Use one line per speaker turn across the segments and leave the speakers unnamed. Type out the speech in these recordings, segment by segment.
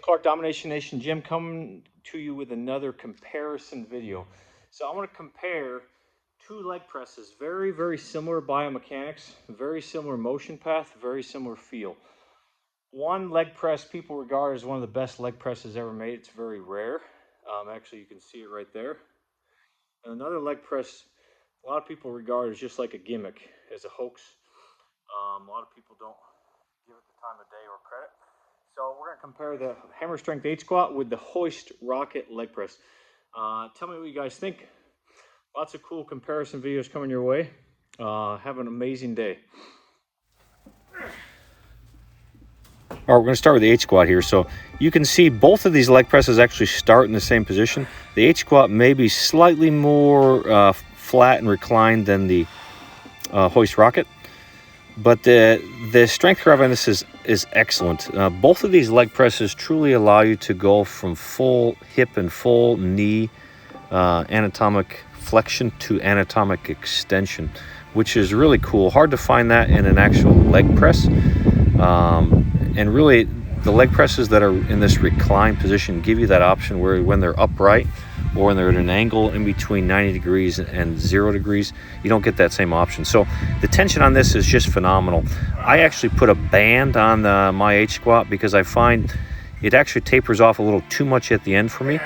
Clark, Domination Nation Jim, coming to you with another comparison video. So I want to compare two leg presses, very, very similar biomechanics, very similar motion path, very similar feel. One leg press people regard as one of the best leg presses ever made. It's very rare. Actually, you can see it right there. And another leg press, a lot of people regard as just like a gimmick, as a hoax. A lot of people don't give it the time of day or credit. So we're going to compare the hammer strength 8 squat with the Hoist Roc-it leg press. Tell me what you guys think. Lots of cool comparison videos coming your way. Have an amazing day. All right, we're going to start with the 8 squat here. So you can see both of these leg presses actually start in the same position. The 8 squat may be slightly more flat and reclined than the Hoist Roc-it. But the strength curve on this is excellent. Both of these leg presses truly allow you to go from full hip and full knee anatomic flexion to anatomic extension, which is really cool. Hard to find that in an actual leg press. And really, the leg presses that are in this reclined position give you that option where when they're upright or when they're at an angle in between 90 degrees and 0 degrees, you don't get that same option. So the tension on this is just phenomenal. I actually put a band on my 8 squat because I find it actually tapers off a little too much at the end for me.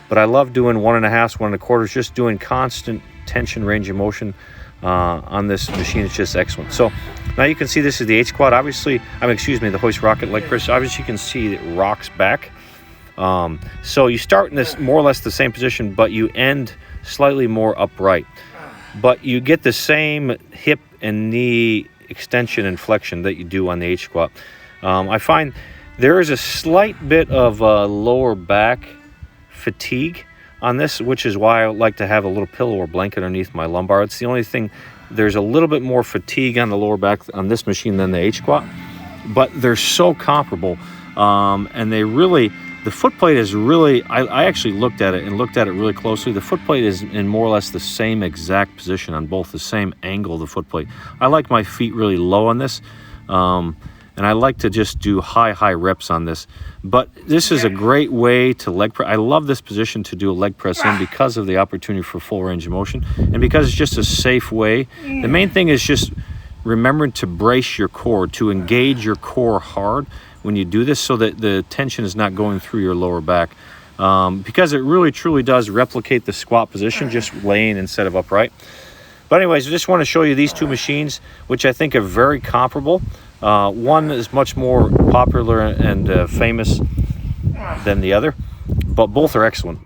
But I love doing 1.5s, 1 1/4s, just doing constant tension range of motion on this machine. It's just excellent. So now you can see this is the 8 squat. Obviously, the Hoist Roc-it leg press. Obviously, you can see it rocks back. So you start in this more or less the same position, but you end slightly more upright. But you get the same hip and knee extension and flexion that you do on the 8 squat. I find there is a slight bit of lower back fatigue on this, which is why I like to have a little pillow or blanket underneath my lumbar. It's the only thing. There's a little bit more fatigue on the lower back on this machine than the 8 squat, but they're so comparable. And they really, the foot plate is really, I actually looked at it really closely. The foot plate is in more or less the same exact position on both, the same angle of the foot plate. I like my feet really low on this. And I like to just do high reps on this. But this is a great way to leg press. I love this position to do a leg press in because of the opportunity for full range of motion and because it's just a safe way. The main thing is just remembering to brace your core, to engage your core hard when you do this so that the tension is not going through your lower back. Because it really truly does replicate the squat position, just laying instead of upright. But anyways, I just want to show you these two machines, which I think are very comparable. One is much more popular and famous than the other, but both are excellent.